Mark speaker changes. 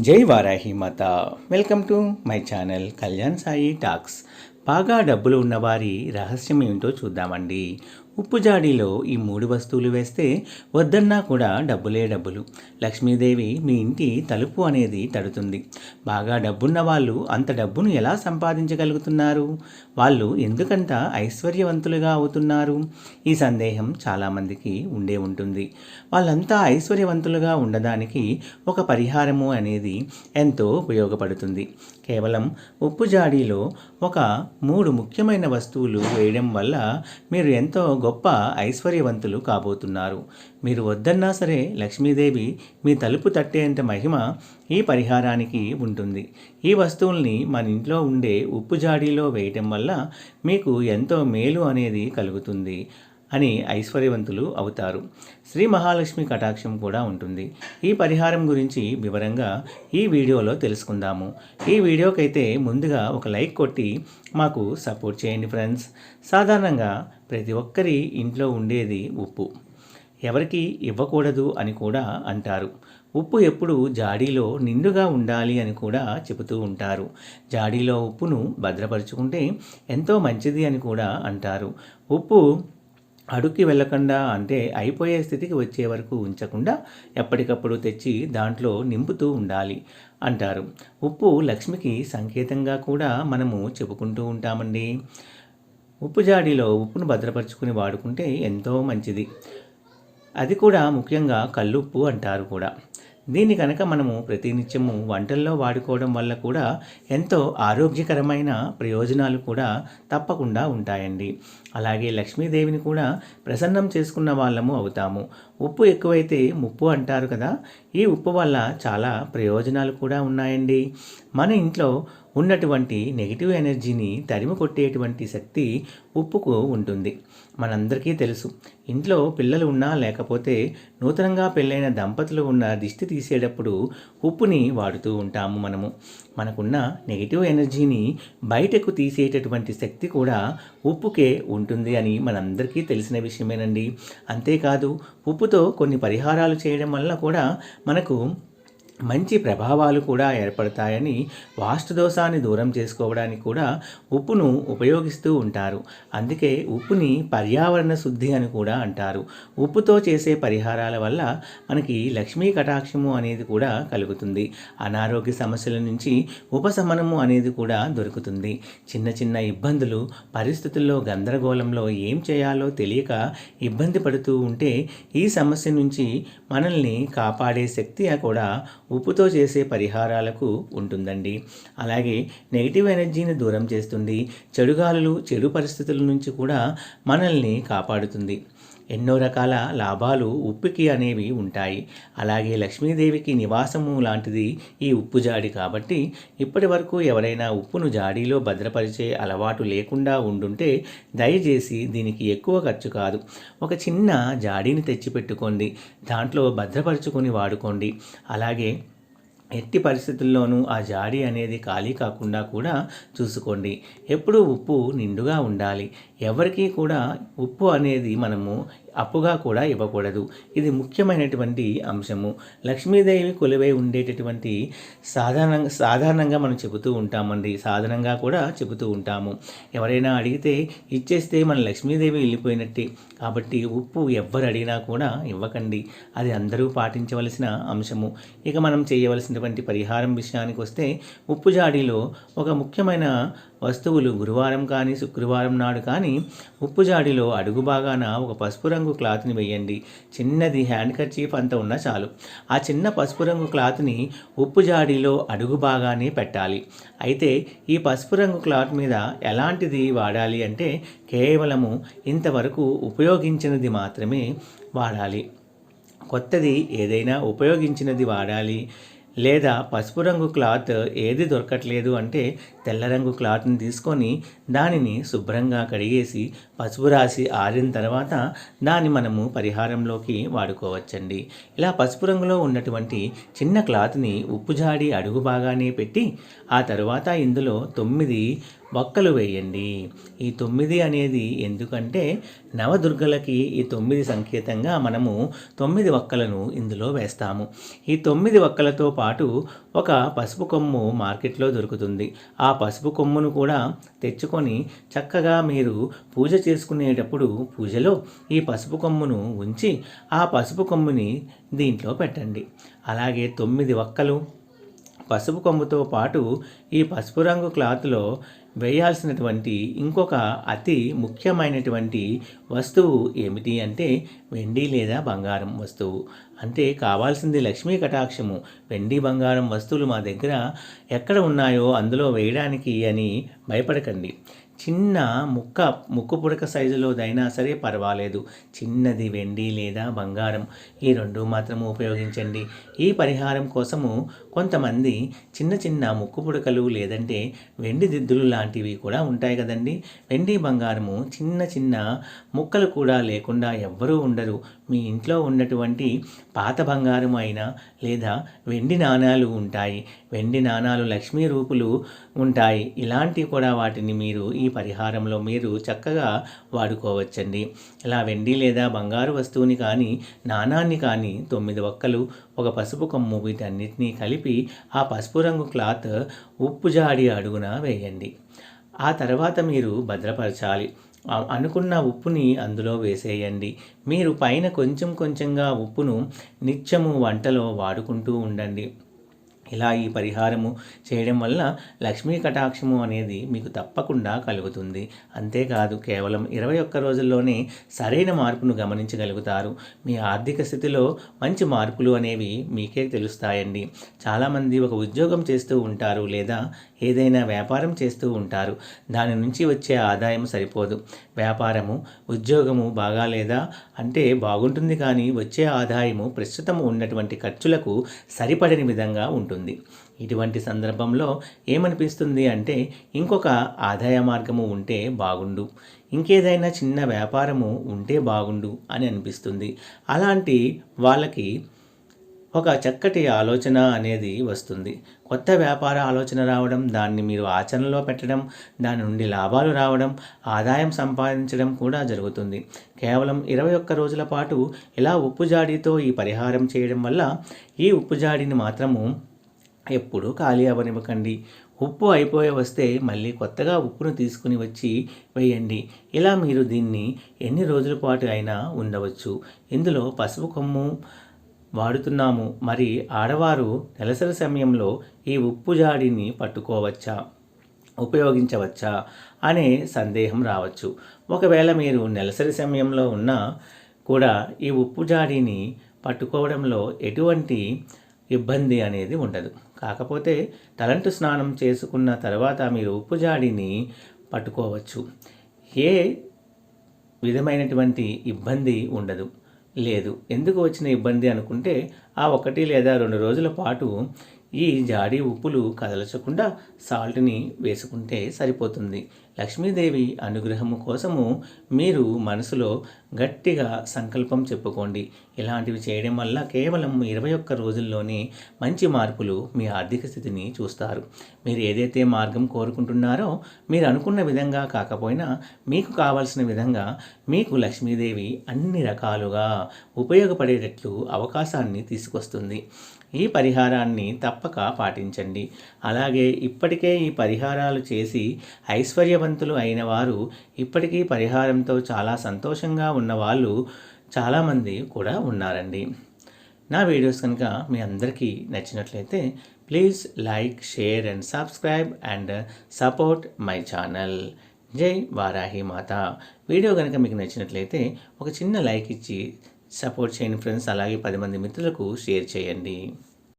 Speaker 1: జై వారాహి మాత. Welcome to my channel Kalyan Sai talks. బాగా డబ్బులు ఉన్నవారి రహస్యం ఏమిటో చూద్దామండి. ఉప్పు జాడీలో ఈ 3 వస్తువులు వేస్తే వద్దన్నా కూడా డబ్బులే డబ్బులు. లక్ష్మీదేవి మీ ఇంటి తలుపు అనేది తడుతుంది. బాగా డబ్బున్న వాళ్ళు అంత డబ్బును ఎలా సంపాదించగలుగుతున్నారు? వాళ్ళు ఎందుకంత ఐశ్వర్యవంతులుగా అవుతున్నారు? ఈ సందేహం చాలామందికి ఉండే ఉంటుంది. వాళ్ళంతా ఐశ్వర్యవంతులుగా ఉండడానికి ఒక పరిహారము అనేది ఎంతో ఉపయోగపడుతుంది. కేవలం ఉప్పు జాడీలో ఒక 3 ముఖ్యమైన వస్తువులు వేయడం వల్ల మీరు ఎంతో గొప్ప ఐశ్వర్యవంతులు కాబోతున్నారు. మీరు వద్దన్నా సరే లక్ష్మీదేవి మీ తలుపు తట్టేంత మహిమ ఈ పరిహారానికి ఉంటుంది. ఈ వస్తువుల్ని మన ఇంట్లో ఉండే ఉప్పు జాడీలో వేయటం వల్ల మీకు ఎంతో మేలు అనేది కలుగుతుంది అని ఐశ్వర్యవంతులు అవుతారు. శ్రీ మహాలక్ష్మి కటాక్షం కూడా ఉంటుంది. ఈ పరిహారం గురించి వివరంగా ఈ వీడియోలో తెలుసుకుందాము. ఈ వీడియోకైతే ముందుగా ఒక లైక్ కొట్టి మాకు సపోర్ట్ చేయండి ఫ్రెండ్స్. సాధారణంగా ప్రతి ఒక్కరి ఇంట్లో ఉండేది ఉప్పు. ఎవరికి ఇవ్వకూడదు అని కూడా అంటారు. ఉప్పు ఎప్పుడు జాడీలో నిండుగా ఉండాలి అని కూడా చెబుతూ ఉంటారు. జాడీలో ఉప్పును భద్రపరుచుకుంటే ఎంతో మంచిది అని కూడా అంటారు. ఉప్పు అడుక్కి వెళ్ళకుండా, అంటే అయిపోయే స్థితికి వచ్చే వరకు ఉంచకుండా ఎప్పటికప్పుడు తెచ్చి దాంట్లో నింపుతూ ఉండాలి అంటారు. ఉప్పు లక్ష్మికి సంకేతంగా కూడా మనము చెప్పుకుంటూ ఉంటామండి. ఉప్పు జాడీలో ఉప్పును భద్రపరుచుకుని వాడుకుంటే ఎంతో మంచిది. అది కూడా ముఖ్యంగా కల్లుప్పు అంటారు కూడా. దీన్ని కనుక మనము ప్రతినిత్యము వంటల్లో వాడుకోవడం వల్ల కూడా ఎంతో ఆరోగ్యకరమైన ప్రయోజనాలు కూడా తప్పకుండా ఉంటాయండి. అలాగే లక్ష్మీదేవిని కూడా ప్రసన్నం చేసుకున్న వాళ్ళము అవుతాము. ఉప్పు ఎక్కువైతే ముప్పు అంటారు కదా. ఈ ఉప్పు వల్ల చాలా ప్రయోజనాలు కూడా ఉన్నాయండి. మన ఇంట్లో ఉన్నటువంటి నెగిటివ్ ఎనర్జీని తరిమి కొట్టేటువంటి శక్తి ఉప్పుకు ఉంటుంది. మనందరికీ తెలుసు, ఇంట్లో పిల్లలు ఉన్నా లేకపోతే నూతనంగా పెళ్ళైన దంపతులు ఉన్న దిష్టి తీసేటప్పుడు ఉప్పుని వాడుతూ ఉంటాము. మనకున్న నెగిటివ్ ఎనర్జీని బయటకు తీసేటటువంటి శక్తి కూడా ఉప్పుకే ఉంటుంది అని మనందరికీ తెలిసిన విషయమేనండి. అంతేకాదు, ఉప్పుతో కొన్ని పరిహారాలు చేయడం వల్ల కూడా మనకు మంచి ప్రభావాలు కూడా ఏర్పడతాయని, వాస్తు దోషాన్ని దూరం చేసుకోవడానికి కూడా ఉప్పును ఉపయోగిస్తూ ఉంటారు. అందుకే ఉప్పుని పర్యావరణ శుద్ధి అని కూడా అంటారు. ఉప్పుతో చేసే పరిహారాల వల్ల మనకి లక్ష్మీ కటాక్షము అనేది కూడా కలుగుతుంది. అనారోగ్య సమస్యల నుంచి ఉపశమనము అనేది కూడా దొరుకుతుంది. చిన్న చిన్న ఇబ్బందులు, పరిస్థితుల్లో గందరగోళంలో ఏం చేయాలో తెలియక ఇబ్బంది పడుతూ ఉంటే ఈ సమస్య నుంచి మనల్ని కాపాడే శక్తి కూడా ఉప్పుతో చేసే పరిహారాలకు ఉంటుందండి. అలాగే నెగిటివ్ ఎనర్జీని దూరం చేస్తుంది. చెడు గాలులు, చెడు పరిస్థితుల నుంచి కూడా మనల్ని కాపాడుతుంది. ఎన్నో రకాల లాభాలు ఉప్పుకి అనేవి ఉంటాయి. అలాగే లక్ష్మీదేవికి నివాసము లాంటిది ఈ ఉప్పు జాడి కాబట్టి ఇప్పటి వరకు ఎవరైనా ఉప్పును జాడీలో భద్రపరిచే అలవాటు లేకుండా ఉండుంటే దయచేసి దీనికి ఎక్కువ ఖర్చు కాదు, ఒక చిన్న జాడీని తెచ్చిపెట్టుకోండి, దాంట్లో భద్రపరుచుకొని వాడుకోండి. అలాగే ఎట్టి పరిస్థితుల్లోనూ ఆ జాడీ అనేది ఖాళీ కాకుండా కూడా చూసుకోండి. ఎప్పుడూ ఉప్పు నిండుగా ఉండాలి. ఎవరికీ కూడా ఉప్పు అనేది మనము అప్పుగా కూడా ఇవ్వకూడదు. ఇది ముఖ్యమైనటువంటి అంశము. లక్ష్మీదేవి కొలువై ఉండేటటువంటి సాధారణంగా మనం చెబుతూ ఉంటామండి. సాధారణంగా కూడా చెబుతూ ఉంటాము. ఎవరైనా అడిగితే ఇచ్చేస్తే మన లక్ష్మీదేవి వెళ్ళిపోయినట్టే. కాబట్టి ఉప్పు ఎవ్వరు అడిగినా కూడా ఇవ్వకండి. అది అందరూ పాటించవలసిన అంశము. ఇక మనం చేయవలసినటువంటి పరిహారం విషయానికి వస్తే, ఉప్పు జాడీలో ఒక ముఖ్యమైన వస్తువులు గురువారం కానీ శుక్రవారం నాడు కానీ ఉప్పు జాడీలో అడుగు భాగాన ఒక పసుపు రంగు క్లాత్ని వేయండి. చిన్నది హ్యాండ్ కర్చీఫ్ అంత ఉన్నా చాలు. ఆ చిన్న పసుపు రంగు క్లాత్ని ఉప్పు జాడీలో అడుగు భాగానే పెట్టాలి. అయితే ఈ పసుపు రంగు క్లాత్ మీద ఎలాంటిది వాడాలి అంటే, కేవలము ఇంతవరకు ఉపయోగించినది మాత్రమే వాడాలి. కొత్తది ఏదైనా ఉపయోగించినది వాడాలి. లేదా పసుపు రంగు క్లాత్ ఏది దొరకట్లేదు అంటే తెల్ల రంగు క్లాత్ని తీసుకొని దానిని శుభ్రంగా కడిగేసి పసుపు రాసి ఆరిన తర్వాత దాన్ని మనము పరిహారంలోకి వాడుకోవచ్చండి. ఇలా పసుపు రంగులో ఉన్నటువంటి చిన్న క్లాత్ని ఉప్పు జాడి అడుగు బాగానే పెట్టి ఆ తర్వాత ఇందులో 9 వక్కలు వేయండి. ఈ 9 అనేది ఎందుకంటే నవదుర్గలకి ఈ 9 సంకేతంగా మనము 9 వక్కలను ఇందులో వేస్తాము. ఈ 9 వక్కలతో పాటు ఒక పసుపు కొమ్ము మార్కెట్లో దొరుకుతుంది. ఆ పసుపు కొమ్మును కూడా తెచ్చుకొని చక్కగా మీరు పూజ చేసుకునేటప్పుడు పూజలో ఈ పసుపు కొమ్మును ఉంచి ఆ పసుపు కొమ్ముని దీంట్లో పెట్టండి. అలాగే 9 వక్కలు పసుపు కొమ్ముతో పాటు ఈ పసుపు రంగు క్లాత్లో వేయాల్సినటువంటి ఇంకొక అతి ముఖ్యమైనటువంటి వస్తువు ఏమిటి అంటే వెండి లేదా బంగారం వస్తువు. అంటే కావాల్సింది లక్ష్మీ కటాక్షము. వెండి బంగారం వస్తువులు మా దగ్గర ఎక్కడ ఉన్నాయో అందులో వేయడానికి అని భయపడకండి. చిన్న ముక్కు పుడక సైజులోదైనా సరే పర్వాలేదు. చిన్నది వెండి లేదా బంగారం, ఈ రెండు మాత్రము ఉపయోగించండి. ఈ పరిహారం కోసము కొంతమంది చిన్న చిన్న ముక్కు పుడకలు లేదంటే వెండి దిద్దులు లాంటివి కూడా ఉంటాయి కదండి. వెండి బంగారము చిన్న చిన్న ముక్కలు కూడా లేకుండా ఎవ్వరూ ఉండరు. మీ ఇంట్లో ఉన్నటువంటి పాత బంగారం అయినా లేదా వెండి నాణాలు ఉంటాయి. వెండి నాణాలు లక్ష్మీ రూపులు ఉంటాయి. ఇలాంటివి కూడా వాటిని మీరు ఈ పరిహారంలో మీరు చక్కగా వాడుకోవచ్చండి. ఇలా వెండి లేదా బంగారు వస్తువుని కానీ నాణాన్ని కానీ 9 వక్కలు ఒక పసుపు కొమ్ము వీటన్నిటినీ కలిపి ఆ పసుపు రంగు క్లాత్ ఉప్పు జాడి అడుగున వేయండి. ఆ తర్వాత మీరు భద్రపరచాలి. అనుకున్న ఉప్పుని అందులో వేసేయండి. మీరు పైన కొంచెం కొంచెంగా ఉప్పును నిత్యము వంటలో వాడుకుంటూ ఉండండి. ఇలా ఈ పరిహారము చేయడం వల్ల లక్ష్మీ కటాక్షము అనేది మీకు తప్పకుండా కలుగుతుంది. అంతేకాదు కేవలం 21 రోజుల్లోనే సరైన మార్పును గమనించగలుగుతారు. మీ ఆర్థిక స్థితిలో మంచి మార్పులు అనేవి మీకే తెలుస్తాయండి. చాలామంది ఒక ఉద్యోగం చేస్తూ ఉంటారు లేదా ఏదైనా వ్యాపారం చేస్తూ ఉంటారు. దాని నుంచి వచ్చే ఆదాయం సరిపోదు. వ్యాపారము ఉద్యోగము బాగాలేదా అంటే బాగుంటుంది, కానీ వచ్చే ఆదాయము ప్రస్తుతం ఉన్నటువంటి ఖర్చులకు సరిపడని విధంగా ఉంటుంది. ఇటువంటి సందర్భంలో ఏమనిపిస్తుంది అంటే ఇంకొక ఆదాయ మార్గము ఉంటే బాగుండు, ఇంకేదైనా చిన్న వ్యాపారము ఉంటే బాగుండు అని అనిపిస్తుంది. అలాంటి వాళ్ళకి ఒక చక్కటి ఆలోచన అనేది వస్తుంది. కొత్త వ్యాపార ఆలోచన రావడం, దాన్ని మీరు ఆచరణలో పెట్టడం, దాని నుండి లాభాలు రావడం, ఆదాయం సంపాదించడం కూడా జరుగుతుంది. కేవలం 21 రోజుల పాటు ఇలా ఉప్పు జాడీతో ఈ పరిహారం చేయడం వల్ల ఈ ఉప్పు జాడీని మాత్రము ఎప్పుడూ ఖాళీ అవ్వనివ్వకండి. ఉప్పు అయిపోయి వస్తే మళ్ళీ కొత్తగా ఉప్పును తీసుకుని వచ్చి వేయండి. ఇలా మీరు దీన్ని ఎన్ని రోజుల పాటు అయినా ఉండవచ్చు. ఇందులో పసుపు కొమ్ము వాడుతున్నాము, మరి ఆడవారు నెలసరి సమయంలో ఈ ఉప్పు జాడీని పట్టుకోవచ్చా, ఉపయోగించవచ్చా అనే సందేహం రావచ్చు. ఒకవేళ మీరు నెలసరి సమయంలో ఉన్నా కూడా ఈ ఉప్పు జాడీని పట్టుకోవడంలో ఎటువంటి ఇబ్బంది అనేది ఉండదు. కాకపోతే తలంటు స్నానం చేసుకున్న తర్వాత మీరు ఉప్పు జాడీని పట్టుకోవచ్చు. ఏ విధమైనటువంటి ఇబ్బంది ఉండదు. లేదు, ఎందుకు వచ్చిన ఇబ్బంది అనుకుంటే ఆ 1 లేదా 2 రోజుల పాటు ఈ జాడీ ఉప్పులు కదలచకుండా సాల్ట్ని వేసుకుంటే సరిపోతుంది. లక్ష్మీదేవి అనుగ్రహము కోసము మీరు మనసులో గట్టిగా సంకల్పం చెప్పుకోండి. ఇలాంటివి చేయడం వల్ల కేవలం 21 రోజుల్లోనే మంచి మార్పులు మీ ఆర్థిక స్థితిని చూస్తారు. మీరు ఏదైతే మార్గం కోరుకుంటున్నారో మీరు అనుకున్న విధంగా కాకపోయినా మీకు కావాల్సిన విధంగా మీకు లక్ష్మీదేవి అన్ని రకాలుగా ఉపయోగపడేటట్లు అవకాశాన్ని తీసుకొస్తుంది. ఈ పరిహారాన్ని తప్పక పాటించండి. అలాగే ఇప్పటికే ఈ పరిహారాలు చేసి ఐశ్వర్యవంతులు అయిన వారు, ఇప్పటికీ పరిహారంతో చాలా సంతోషంగా ఉన్నవాళ్ళు చాలామంది కూడా ఉన్నారండి. నా వీడియోస్ కనుక మీ అందరికీ నచ్చినట్లయితే please like, share and subscribe and support my channel. జై వారాహి మాత. వీడియో కనుక మీకు నచ్చినట్లయితే ఒక చిన్న లైక్ ఇచ్చి సపోర్ట్ చేయండి ఫ్రెండ్స్. అలాగే 10 మంది మిత్రులకు షేర్ చేయండి.